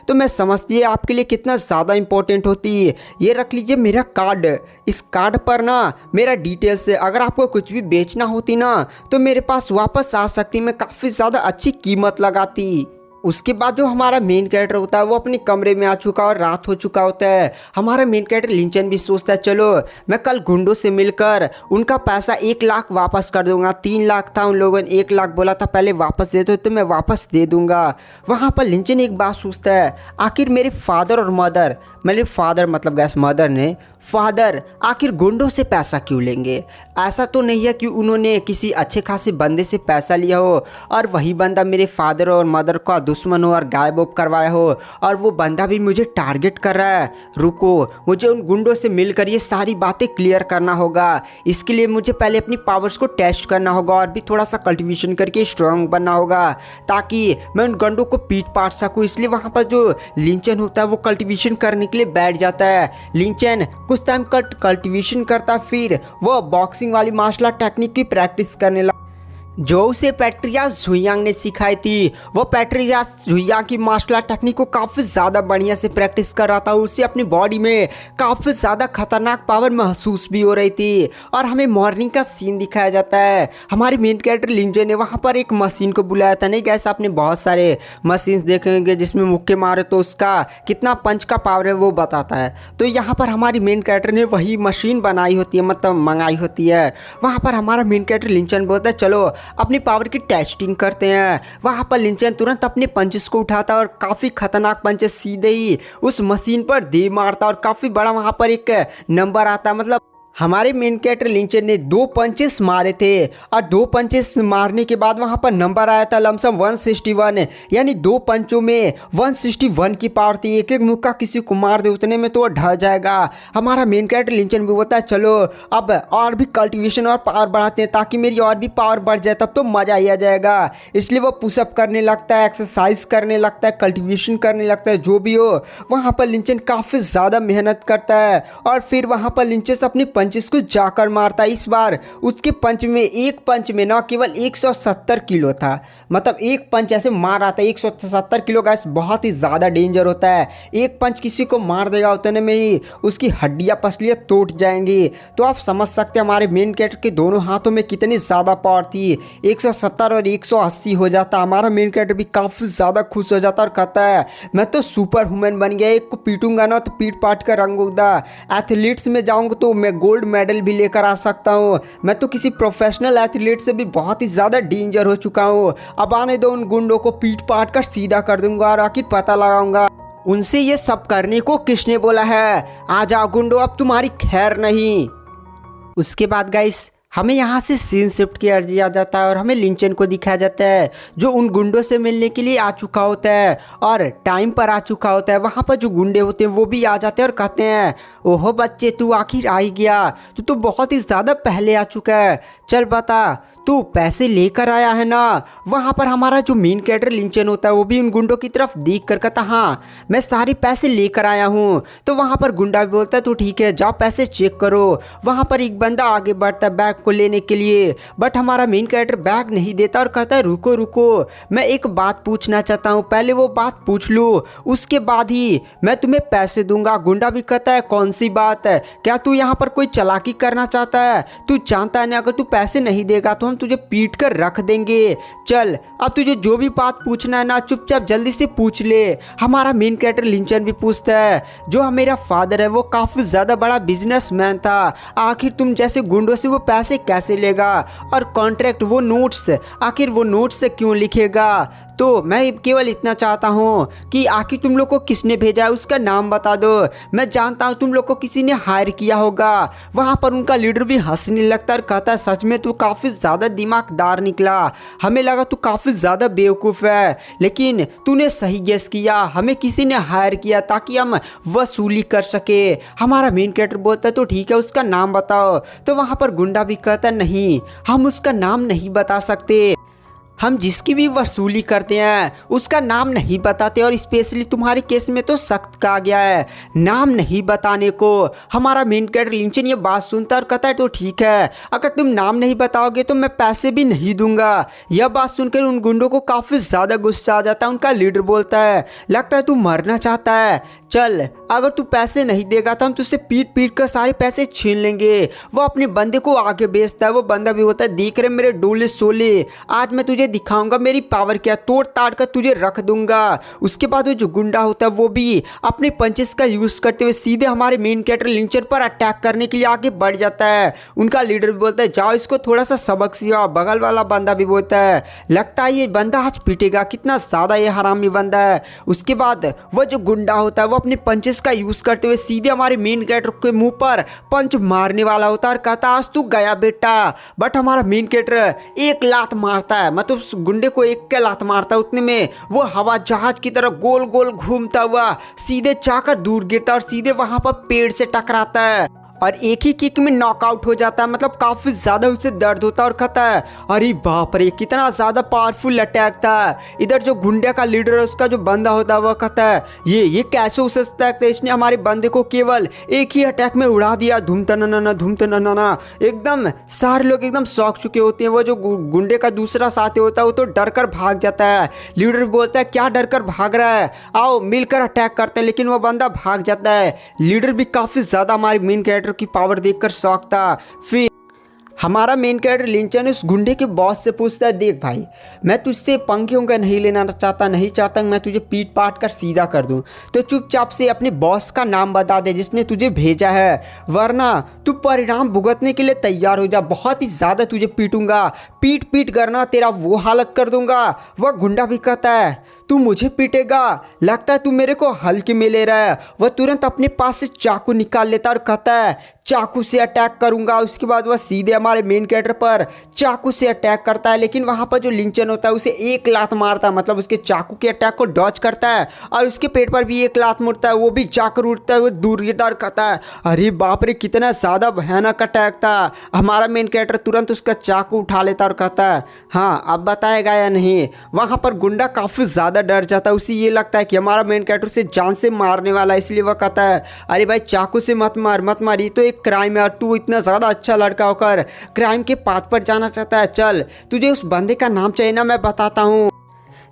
तो मैं समझती है आपके लिए कितना ज़्यादा इंपॉर्टेंट होती। ये रख लीजिए मेरा कार्ड, इस कार्ड पर ना मेरा डिटेल्स है, अगर आपको कुछ भी बेचना होती ना तो मेरे पास वापस आ सकती, मैं काफ़ी ज़्यादा अच्छी कीमत लगाती। उसके बाद जो हमारा मेन कैरेक्टर होता है वो अपने कमरे में आ चुका और रात हो चुका होता है। हमारा मेन कैरेक्टर लिंचन भी सोचता है चलो मैं कल गुंडों से मिलकर उनका पैसा 1 लाख वापस कर दूंगा। 3 लाख था, उन लोगों ने 1 लाख बोला था पहले वापस दे दो तो मैं वापस दे दूंगा। वहाँ पर लिंचन एक बात सोचता है आखिर मेरे फादर और मदर, मेरे फादर मतलब गैस मदर ने फादर आखिर गुंडों से पैसा क्यों लेंगे। ऐसा तो नहीं है कि उन्होंने किसी अच्छे खासे बंदे से पैसा लिया हो और वही बंदा मेरे फादर और मदर का दुश्मन हो और गायब करवाया हो और वो बंदा भी मुझे टारगेट कर रहा है। रुको मुझे उन गुंडों से मिलकर ये सारी बातें क्लियर करना होगा। इसके लिए मुझे पहले अपनी पावर्स को टेस्ट करना होगा और भी थोड़ा सा कल्टिवेशन करके स्ट्रांग बनना होगा ताकि मैं उन गुंडों को पीट पाट सकूँ। इसलिए वहाँ पर जो लिंचन होता है वो कल्टिवेशन करने के लिए बैठ जाता है। लिंचन कुछ टाइम कल्टिवेशन करता, फिर वो बॉक्सिंग वाली मार्शल आर्ट टेक्निक की प्रैक्टिस करने लगा जो उसे पैट्रिया झुयांग ने सिखाई थी। वो पैट्रिया झुयांग की मार्शल आर्ट टेक्निक को काफ़ी ज़्यादा बढ़िया से प्रैक्टिस कर रहा था। उसे अपनी बॉडी में काफ़ी ज़्यादा खतरनाक पावर महसूस भी हो रही थी और हमें मॉर्निंग का सीन दिखाया जाता है। हमारे मेन कैरेक्टर लिंजन ने वहाँ पर एक मशीन को बुलाया था। नहीं गैस आपने बहुत सारे मशीन्स देखेंगे जिसमें मुक्के मारे तो उसका कितना पंच का पावर है वो बताता है। तो यहाँ पर हमारी मेन कैरेक्टर ने वही मशीन बनाई होती है, मतलब मंगाई होती है। वहाँ पर हमारा मेन कैरेक्टर लिंचन बोलता है चलो अपनी पावर की टेस्टिंग करते हैं। वहाँ पर लिंचन तुरंत अपने पंचेस को उठाता और काफ़ी खतरनाक पंचेस सीधे ही उस मशीन पर दे मारता और काफ़ी बड़ा वहाँ पर एक नंबर आता, मतलब हमारे मेन कैरेक्टर लिंचन ने 2 पंचेस मारे थे और 2 पंचेस मारने के बाद वहाँ पर नंबर आया था लमसम 161, यानी 2 पंचों में 161 की पावर थी। एक एक मुक्का किसी को मार दे उतने में तो वो ढह जाएगा। हमारा मेन कैरेक्टर लिंचन भी बोलता है चलो अब और भी कल्टिवेशन और पावर बढ़ाते हैं ताकि मेरी और भी पावर बढ़ जाए, तब तो मज़ा ही आ जाएगा। इसलिए वो पुशअप करने लगता है, एक्सरसाइज करने लगता है, कल्टिवेशन करने लगता है। जो भी हो वहाँ पर लिंचन काफ़ी ज़्यादा मेहनत करता है और फिर वहाँ पर लिंचन अपनी पंचेस को जाकर मारता है। इस बार उसके पंच में, एक पंच में ना केवल 170 किलो था, मतलब एक पंच ऐसे मार रहा था। 170 किलो गाइस बहुत ही ज़्यादा डेंजर होता है। एक पंच किसी को मार देगा उतने में ही उसकी हड्डियाँ पसलियाँ टूट जाएंगी। तो आप समझ सकते हैं हमारे मेन कैरेक्टर के दोनों हाथों में कितनी ज़्यादा पावर थी। 170 और 180 हो जाता। हमारा मेन कैरेक्टर भी काफ़ी ज़्यादा खुश हो जाता और कहता है मैं तो सुपर ह्यूमन बन गया, एक को पीटूंगा ना तो पीट पाट कर रंग उगदा। एथलीट्स में जाऊँगा तो मैं गोल्ड मेडल भी लेकर आ सकता हूँ। मैं तो किसी प्रोफेशनल एथलीट से भी बहुत ही ज़्यादा डेंजर हो चुका हूँ। अब आने दो, उन गुंडों को पीट पाट कर सीधा कर दूंगा और आखिर पता लगाऊंगा उनसे ये सब करने को किसने बोला है। आ जाओ गुंडो, अब तुम्हारी खैर नहीं। उसके बाद गाइस हमें यहाँ से सीन शिफ्ट किया जा जाता है और हमें लिंचन को दिखाया जाता है जो उन गुंडों से मिलने के लिए आ चुका होता है और टाइम पर आ चुका होता है। वहाँ पर जो गुंडे होते हैं वो भी आ जाते हैं और कहते हैं ओहो बच्चे तू आखिर आ ही गया, तू तो बहुत ही ज़्यादा पहले आ चुका है, चल बता तू पैसे लेकर आया है ना। वहाँ पर हमारा जो मेन कैरेक्टर लिंचन होता है वो भी उन गुंडों की तरफ देख कर कहता हाँ मैं सारे पैसे लेकर आया हूँ। तो वहाँ पर गुंडा भी बोलता है तो ठीक है जाओ पैसे चेक करो। वहाँ पर एक बंदा आगे बढ़ता है बैग को लेने के लिए, बट हमारा मेन कैरेक्टर बैग नहीं देता और कहता है रुको रुको मैं एक बात पूछना चाहता हूँ, पहले वो बात पूछ लूँ उसके बाद ही मैं तुम्हें पैसे दूंगा। गुंडा भी कहता है कौन सी बात है, क्या तू यहाँ पर कोई चालाकी करना चाहता है? तू जानता है ना अगर तू पैसे नहीं देगा तो हम तुझे पीट कर रख देंगे। चल अब तुझे जो भी बात पूछना है ना चुपचाप जल्दी से पूछ ले। हमारा मेन कैरेक्टर लिंचन भी पूछता है जो मेरा फादर है वो काफ़ी ज़्यादा बड़ा बिजनेसमैन था, आखिर तुम जैसे गुंडों से वो पैसे कैसे लेगा और कॉन्ट्रैक्ट वो नोट्स आखिर वो नोट्स क्यों लिखेगा। तो मैं केवल इतना चाहता हूँ कि आखिर तुम लोग को किसने भेजा है उसका नाम बता दो, मैं जानता हूँ तुम लोग को किसी ने हायर किया होगा। वहाँ पर उनका लीडर भी हंसने लगता है और कहता है सच में तू काफ़ी ज़्यादा दिमागदार निकला, हमें लगा तू काफ़ी ज़्यादा बेवकूफ़ है लेकिन तूने सही गेस किया, हमें किसी ने हायर किया ताकि हम वसूली कर सके। हमारा मेन कैरेक्टर बोलता है तो ठीक है उसका नाम बताओ। तो वहाँ पर गुंडा भी कहता है नहीं हम उसका नाम नहीं बता सकते, हम जिसकी भी वसूली करते हैं उसका नाम नहीं बताते और स्पेशली तुम्हारे केस में तो सख्त कहा गया है नाम नहीं बताने को। हमारा मेन कैरेक्टर लिंचन ये बात सुनता है और कहता है तो ठीक है अगर तुम नाम नहीं बताओगे तो मैं पैसे भी नहीं दूंगा। यह बात सुनकर उन गुंडों को काफ़ी ज़्यादा गुस्सा आ जाता है। उनका लीडर बोलता है लगता है तू मरना चाहता है, चल अगर तू पैसे नहीं देगा तो हम तुझसे पीट पीट कर सारे पैसे छीन लेंगे। वो अपने बंदे को आगे बेचता है। वो बंदा भी होता है देख रहे मेरे डोले सोले, आज मैं तुझे दिखाऊंगा मेरी पावर क्या, तोड़ ताड़ कर तुझे रख दूंगा। उसके बाद वो जो गुंडा होता है वो भी अपने पंचेस का यूज़ करते हुए सीधे हमारे मेन कैरेक्टर लिंचन पर अटैक करने के लिए आगे बढ़ जाता है। उनका लीडर भी बोलता है जाओ इसको थोड़ा सा सबक सिखाओ। बगल वाला बंदा भी बोलता है लगता है ये बंदा आज पीटेगा, कितना ज़्यादा ये हरामी बंदा है। उसके बाद वो जो गुंडा होता है वो अपने पंचेस का यूज़ करते हुए सीधे हमारे मेन कैरेक्टर के मुंह पर पंच मारने वाला होता है और कहता आज तू गया बेटा। बट हमारा मेन कैरेक्टर एक लात मारता है, मतलब उस गुंडे को एक के लात मारता है, उतने में वो हवा जहाज की तरह गोल गोल घूमता हुआ सीधे जाकर दूर गिरता और सीधे वहां पर पेड़ से टकराता है और एक ही किक में नॉकआउट हो जाता है। मतलब काफ़ी ज़्यादा उसे दर्द होता है और कहता है अरे बाप रे कितना ज़्यादा पावरफुल अटैक था। इधर जो गुंडे का लीडर है उसका जो बंदा होता है वह कहता है ये कैसे हो सकता है, इसने हमारे बंदे को केवल एक ही अटैक में उड़ा दिया। धूम तनाना एकदम सारे लोग एकदम शौक चुके होते हैं। वो जो गुंडे का दूसरा साथी होता है वो तो डर कर भाग जाता है। लीडर बोलता है क्या डर कर भाग रहा है, आओ मिलकर अटैक करते हैं, लेकिन वो बंदा भाग जाता है। लीडर भी काफ़ी ज़्यादा हमारे मेन कैरेक्टर की पावर देखकर शौक था। फिर हमारा मेन कैरेक्टर लिंचन उस गुंडे के बॉस से पूछता है देख भाई मैं तुझसे पंखियों का नहीं लेना चाहता, नहीं चाहता मैं तुझे पीट पाट कर सीधा कर दूं, तो चुपचाप से अपने बॉस का नाम बता दे जिसने तुझे भेजा है, वरना तू परिणाम भुगतने के लिए तैयार हो जा। बहुत ही ज़्यादा तुझे पीटूंगा, पीट पीट करना तेरा वो हालत कर दूंगा। वह गुंडा भी कहता है तू मुझे पीटेगा, लगता है तू मेरे को हल्के में ले रहा है। वह तुरंत अपने पास से चाकू निकाल लेता और कहता है चाकू से अटैक करूंगा। उसके बाद वह सीधे हमारे मेन कैरेक्टर पर चाकू से अटैक करता है, लेकिन वहाँ पर जो लिंचन होता है उसे एक लात मारता है, मतलब उसके चाकू के अटैक को डॉज करता है और उसके पेट पर भी एक लात मुड़ता है। वो भी जाकर उठता है, वो दूर गिरता कहता है अरे बाप रे कितना ज़्यादा भयानक अटैक था। हमारा मेन कैरेक्टर तुरंत उसका चाकू उठा लेता और कहता है हाँ अब बताएगा या नहीं। वहाँ पर गुंडा काफ़ी ज़्यादा डर जाता है, उसे ये लगता है कि हमारा मेन कैरेक्टर उसे जान से मारने वाला है, इसलिए वह कहता है अरे भाई चाकू से मत मार, ये तो एक क्राइम है और तू इतना ज़्यादा अच्छा लड़का होकर क्राइम के पाथ पर जाना चाहता है। चल तुझे उस बंदे का नाम चाहिए ना, मैं बताता हूँ।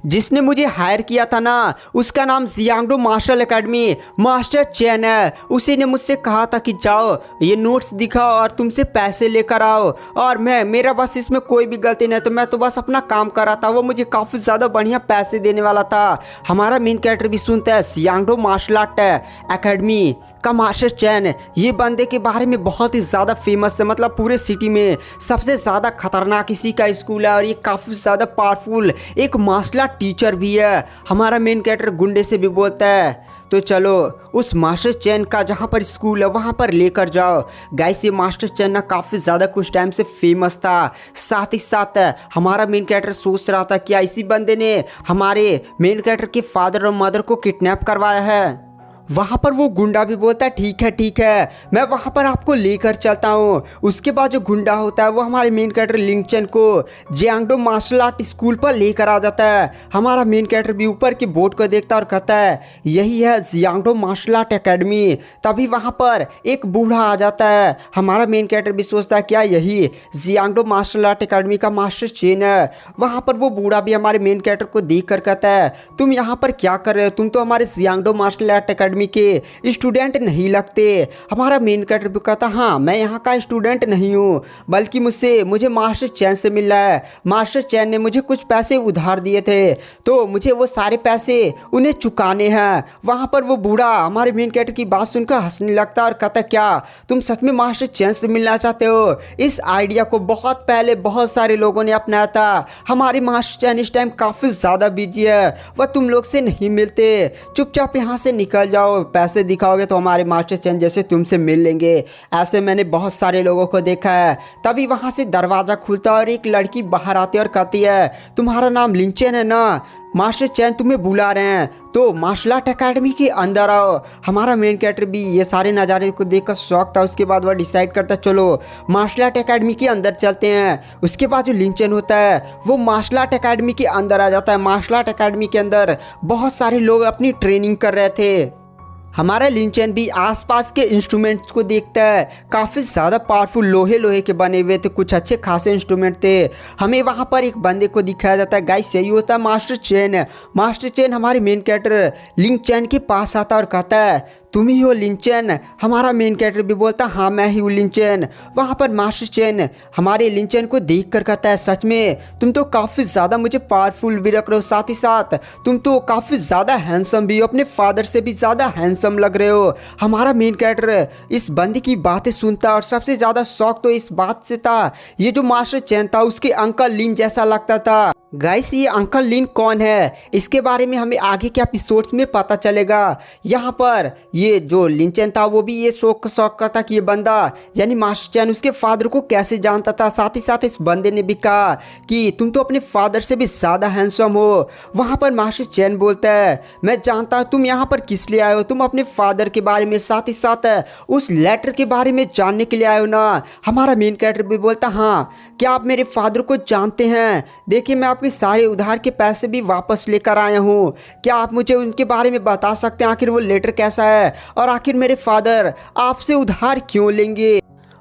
जिसने मुझे हायर किया था ना, उसका नाम जियांगडो मार्शल एकेडमी मास्टर चैन है। उसी ने मुझसे कहा था कि जाओ ये नोट्स दिखाओ और तुमसे पैसे लेकर आओ, और मेरा बस इसमें कोई भी गलती नहीं, तो मैं तो बस अपना काम कर रहा था। वो मुझे काफ़ी ज़्यादा बढ़िया पैसे देने वाला था। हमारा मेन कैरेक्टर भी सुनता है जियांगडो मार्शल आर्ट एकेडमी का मास्टर चैन। ये बंदे के बारे में बहुत ही ज़्यादा फेमस है, मतलब पूरे सिटी में सबसे ज़्यादा खतरनाक इसी का स्कूल है, और ये काफ़ी ज़्यादा पावरफुल एक मार्शल आर्ट टीचर भी है। हमारा मेन कैरेक्टर गुंडे से भी बोलता है, तो चलो उस मास्टर चैन का जहाँ पर स्कूल है वहाँ पर लेकर जाओ। गाइस ये मास्टर चैन ना काफ़ी ज़्यादा कुछ टाइम से फेमस था। साथ ही साथ हमारा मेन कैरेक्टर सोच रहा था क्या इसी बंदे ने हमारे मेन कैरेक्टर के फादर और मदर को किडनैप करवाया है। वहाँ पर वो गुंडा भी बोलता है ठीक है मैं वहाँ पर आपको लेकर चलता हूँ। उसके बाद जो गुंडा होता है वो हमारे मेन कैरेक्टर लिंगचन को जियांगडो मार्शल आर्ट स्कूल पर लेकर आ जाता है। हमारा मेन कैरेक्टर भी ऊपर के बोर्ड को देखता है और कहता है यही है जियांगडो मार्शल आर्ट एकेडमी। तभी वहाँ पर एक बूढ़ा आ जाता है। हमारा मेन कैरेक्टर भी सोचता है क्या यही जियांगडो मार्शल आर्ट एकेडमी का मास्टर चेन है। वहाँ पर वो बूढ़ा भी हमारे मेन कैरेक्टर को देख कर कहता है तुम यहाँ पर क्या कर रहे हो, तुम तो हमारे जियांगडो मार्शल आर्ट एकेडमी के स्टूडेंट नहीं लगते। हमारा मेन कैरेक्टर भी कहता हाँ मैं यहाँ का स्टूडेंट नहीं हूँ, बल्कि मुझे मास्टर चैन से मिल रहा है। मास्टर चैन ने मुझे कुछ पैसे उधार दिए थे, तो मुझे वो सारे पैसे उन्हें चुकाने हैं। वहाँ पर वो बूढ़ा हमारे मेन कैरेक्टर की बात सुनकर हंसने लगता और कहता क्या तुम सच में मास्टर चैन से मिलना चाहते हो। इस आइडिया को बहुत पहले बहुत सारे लोगों ने अपनाया था। हमारी मास्टर चैन इस टाइम काफ़ी ज़्यादा बिजी है, वह तुम लोग से नहीं मिलते। चुपचाप यहाँ से निकल जाओ, पैसे दिखाओगे तो हमारे मास्टर चैन जैसे तुमसे मिल लेंगे। ऐसे मैंने बहुत सारे लोगों को देखा है। तभी वहाँ से दरवाज़ा खुलता और एक लड़की बाहर आती है और कहती है तुम्हारा नाम लिंचन है ना, मास्टर चैन तुम्हें बुला रहे हैं, तो मार्शल आर्ट एकेडमी के अंदर आओ। हमारा मेन कैरेक्टर भी ये सारे नज़ारे को देखकर शौक था। उसके बाद वह डिसाइड करता चलो मार्शल आर्ट एकेडमी के अंदर चलते हैं। उसके बाद जो लिंचन होता है वो मार्शल आर्ट एकेडमी के अंदर आ जाता है। मार्शल आर्ट एकेडमी के अंदर बहुत सारे लोग अपनी ट्रेनिंग कर रहे थे। हमारा लिंचन भी आसपास के इंस्ट्रूमेंट्स को देखता है, काफ़ी ज़्यादा पावरफुल लोहे के बने हुए थे, कुछ अच्छे खासे इंस्ट्रूमेंट थे। हमें वहाँ पर एक बंदे को दिखाया जाता है, गाइस यही होता है मास्टर चैन। मास्टर चैन हमारे मेन कैरेक्टर लिंचन के पास आता और कहता है तुम ही हो लिंचन। हमारा मेन कैरेक्टर भी बोलता हाँ मैं ही हूँ लिंचन। वहाँ पर मास्टर चैन हमारे लिंचन को देख कर कहता है सच में तुम तो काफ़ी ज़्यादा मुझे पावरफुल भी रख रहे हो, साथ ही साथ तुम तो काफ़ी ज़्यादा हैंडसम भी हो, अपने फादर से भी ज़्यादा हैंडसम लग रहे हो। हमारा मेन कैरेक्टर इस बंदी की बातें सुनता और सबसे ज़्यादा शौक तो इस बात से था ये जो मास्टर चैन था उसके अंकल लिन जैसा लगता था। गाइस ये अंकल लिन कौन है इसके बारे में हमें आगे के एपिसोड्स में पता चलेगा। यहाँ पर ये जो लिंचन था वो भी ये शौक करता कि ये बंदा यानी मास्टर चैन उसके फादर को कैसे जानता था। साथ ही साथ इस बंदे ने भी कहा कि तुम तो अपने फादर से भी ज़्यादा हैंडसम हो। वहाँ पर मास्टर चैन बोलता है मैं जानता हूँ तुम यहाँ पर किस लिए आए हो, तुम अपने फादर के बारे में साथ ही साथ उस लेटर के बारे में जानने के लिए आए हो ना। हमारा मेन कैरेक्टर भी बोलता हाँ क्या आप मेरे फादर को जानते हैं, देखिए मैं आपके सारे उधार के पैसे भी वापस लेकर आया हूँ। क्या आप मुझे उनके बारे में बता सकते हैं आखिर वो लेटर कैसा है और आखिर मेरे फादर आपसे उधार क्यों लेंगे।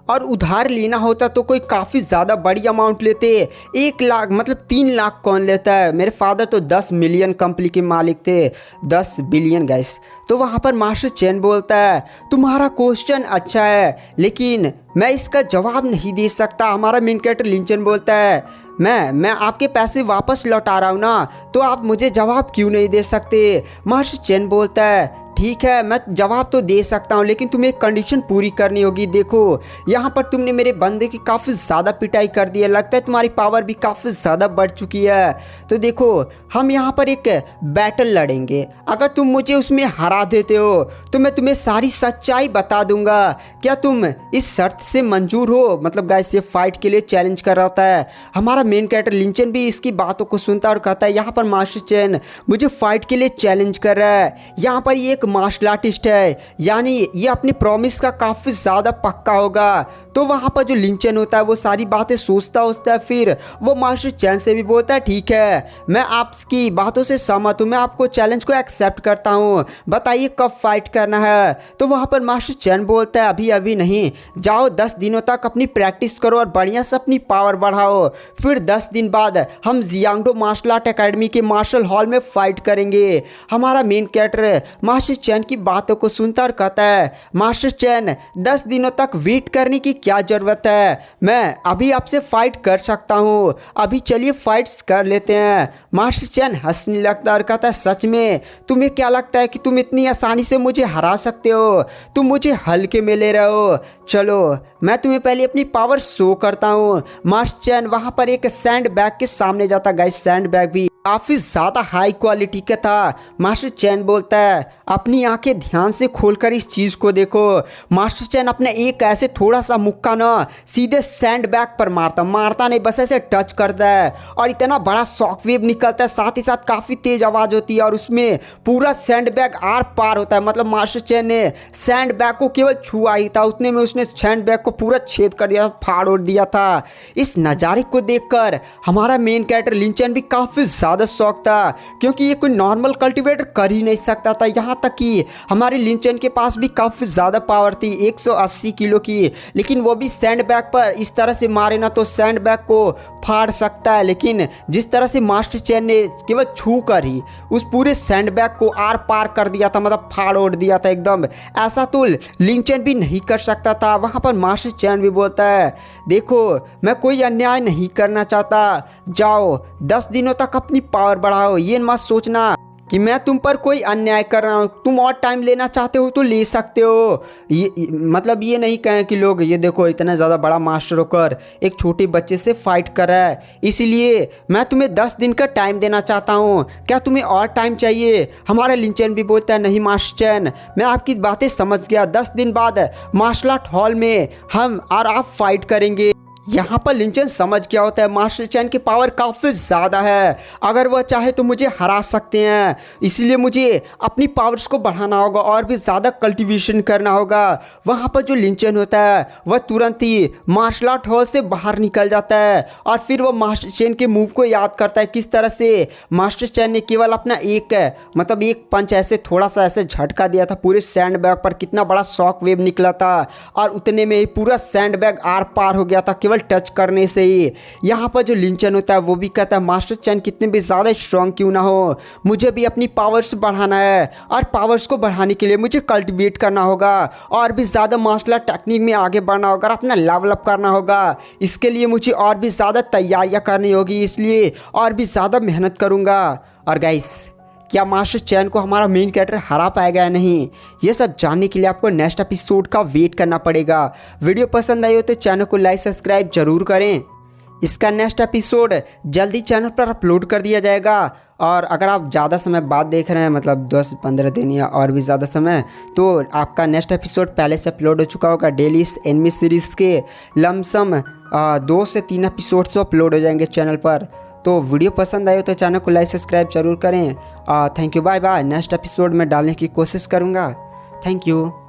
और उधार लेना होता तो कोई काफ़ी ज़्यादा बड़ी अमाउंट लेते, 1 लाख मतलब 3 लाख कौन लेता है। मेरे फादर तो 10 मिलियन कंपनी के मालिक थे, 10 बिलियन गाइस। तो वहाँ पर मास्टर चैन बोलता है तुम्हारा क्वेश्चन अच्छा है लेकिन मैं इसका जवाब नहीं दे सकता। हमारा मेन कैरेक्टर लिंचन बोलता है मैं आपके पैसे वापस लौटा रहा हूँ ना, तो आप मुझे जवाब क्यों नहीं दे सकते। मास्टर चैन बोलता है ठीक है मैं जवाब तो दे सकता हूँ लेकिन तुम्हें एक कंडीशन पूरी करनी होगी। देखो यहाँ पर तुमने मेरे बंदे की काफ़ी ज़्यादा पिटाई कर दी है, लगता है तुम्हारी पावर भी काफ़ी ज़्यादा बढ़ चुकी है। तो देखो हम यहाँ पर एक बैटल लड़ेंगे, अगर तुम मुझे उसमें हरा देते हो तो मैं तुम्हें सारी सच्चाई बता दूंगा। क्या तुम इस शर्त से मंजूर हो। मतलब गाइस ये फाइट के लिए चैलेंज कर रहा होता है। हमारा मेन कैरेक्टर लिंचन भी इसकी बातों को सुनता और कहता है यहाँ पर मास्टर चैन मुझे फाइट के लिए चैलेंज कर रहा है। यहाँ पर ये मार्शल आर्टिस्ट है यानी ये अपने प्रॉमिस का काफ़ी ज़्यादा पक्का होगा। तो वहाँ पर जो लिंचन होता है वो सारी बातें सोचता है, फिर वो मास्टर चैन से भी बोलता है ठीक है मैं आपकी बातों से सहमत हूँ, मैं आपको चैलेंज को एक्सेप्ट करता हूँ, बताइए कब फाइट करना है। तो वहाँ पर मास्टर चैन बोलता है अभी अभी नहीं, जाओ 10 दिनों तक अपनी प्रैक्टिस करो और बढ़िया से अपनी पावर बढ़ाओ, फिर 10 दिन बाद हम जियांगडो मार्शल आर्ट एकेडमी के मार्शल हॉल में फाइट करेंगे। हमारा मेन कैरेक्टर मास्टर चैन की बातों को सुनता और कहता है मास्टर चैन 10 दिनों तक वेट करने की क्या ज़रूरत है, मैं अभी आपसे फाइट कर सकता हूँ, अभी चलिए फाइट्स कर लेते हैं। मास्टर चैन हंसने लगता और कहता है सच में तुम्हें क्या लगता है कि तुम इतनी आसानी से मुझे हरा सकते हो, तुम मुझे हल्के में ले रहे हो, चलो मैं तुम्हें पहले अपनी पावर शो करता हूँ। मास्टर चैन वहाँ पर एक सैंड बैग के सामने जाता। गाइस सैंड बैग भी काफ़ी ज़्यादा हाई क्वालिटी का था। मास्टर चैन बोलता है अपनी आंखें ध्यान से खोलकर इस चीज़ को देखो। मास्टर चैन अपने एक ऐसे थोड़ा सा मुक्का ना सीधे सैंड बैग पर मारता नहीं, बस ऐसे टच करता है और इतना बड़ा शॉक वेव निकलता है, साथ ही साथ काफ़ी तेज आवाज़ होती है और उसमें पूरा सैंड बैग आर पार होता है। मतलब मास्टर चैन ने सैंड बैग को केवल छुआ ही था, उतने में उसने सैंड बैग को पूरा छेद कर दिया, फाड़ उड़ दिया था। इस नज़ारे को देखकर हमारा मेन कैरेक्टर लिंचन भी काफ़ी ज़्यादा शौक था, क्योंकि ये कोई नॉर्मल कल्टीवेटर कर ही नहीं सकता था। यहाँ तक कि हमारे लिंचन के पास भी काफ़ी ज़्यादा पावर थी 180 किलो की, लेकिन वो भी सैंड बैग पर इस तरह से मारे ना तो सैंड बैग को फाड़ सकता है, लेकिन जिस तरह से मास्टर चैन ने केवल छू कर ही उस पूरे सैंड बैग को आर पार कर दिया था, मतलब फाड़ उड़ दिया था एकदम, ऐसा तो लिंचन भी नहीं कर सकता था। वहाँ पर मास्टर चैन भी बोलता है देखो मैं कोई अन्याय नहीं करना चाहता, जाओ 10 दिनों तक अपनी पावर बढ़ाओ, ये मत सोचना कि मैं तुम पर कोई अन्याय कर रहा हूँ, तुम और टाइम लेना चाहते हो तो ले सकते हो। मतलब ये नहीं कहें कि लोग ये देखो इतना ज़्यादा बड़ा मास्टर होकर एक छोटे बच्चे से फाइट कर रहा है, इसीलिए मैं तुम्हें 10 दिन का टाइम देना चाहता हूँ, क्या तुम्हें और टाइम चाहिए। हमारा लिंचन भी बोलता है नहीं मास्टर चैन मैं आपकी बातें समझ गया, 10 दिन बाद मार्शल आर्ट हॉल में हम और आप फाइट करेंगे। यहाँ पर लिंचन समझ क्या होता है मास्टर चैन की पावर काफ़ी ज़्यादा है, अगर वह चाहे तो मुझे हरा सकते हैं, इसलिए मुझे अपनी पावर्स को बढ़ाना होगा और भी ज़्यादा कल्टीवेशन करना होगा। वहाँ पर जो लिंचन होता है वह तुरंत ही मार्शल आर्ट हॉल से बाहर निकल जाता है और फिर वह मास्टर चैन के मूव को याद करता है, किस तरह से मास्टर चैन ने केवल अपना एक पंच ऐसे थोड़ा सा ऐसे झटका दिया था पूरे सैंड बैग पर, कितना बड़ा शॉक वेव निकला था और उतने में ही पूरा सैंड बैग आर पार हो गया था केवल टच करने से ही। यहाँ पर जो लिंचन होता है वो भी कहता है मास्टर चैन कितने भी ज़्यादा स्ट्रॉन्ग क्यों ना हो, मुझे भी अपनी पावर्स बढ़ाना है और पावर्स को बढ़ाने के लिए मुझे कल्टिवेट करना होगा और भी ज़्यादा मार्शल आर्ट टेक्निक में आगे बढ़ना होगा, अपना लेवल अप करना होगा, इसके लिए मुझे और भी ज़्यादा तैयारियाँ करनी होगी, इसलिए और भी ज़्यादा मेहनत करूँगा। और गाइस क्या मास्टर चैन को हमारा मेन कैरेक्टर हरा पाएगा या नहीं, ये सब जानने के लिए आपको नेक्स्ट एपिसोड का वेट करना पड़ेगा। वीडियो पसंद आई हो तो चैनल को लाइक सब्सक्राइब जरूर करें। इसका नेक्स्ट एपिसोड जल्दी चैनल पर अपलोड कर दिया जाएगा और अगर आप ज़्यादा समय बाद देख रहे हैं, मतलब 10-15 दिन या और भी ज़्यादा समय, तो आपका नेक्स्ट एपिसोड पहले से अपलोड हो चुका होगा। डेली इस एनिमी सीरीज़ के लमसम 2 से 3 एपिसोड तो अपलोड हो जाएंगे चैनल पर। तो वीडियो पसंद आए तो चैनल को लाइक सब्सक्राइब जरूर करें। Thank you, bye bye. Next episode में डालने की कोशिश करूँगा। Thank you.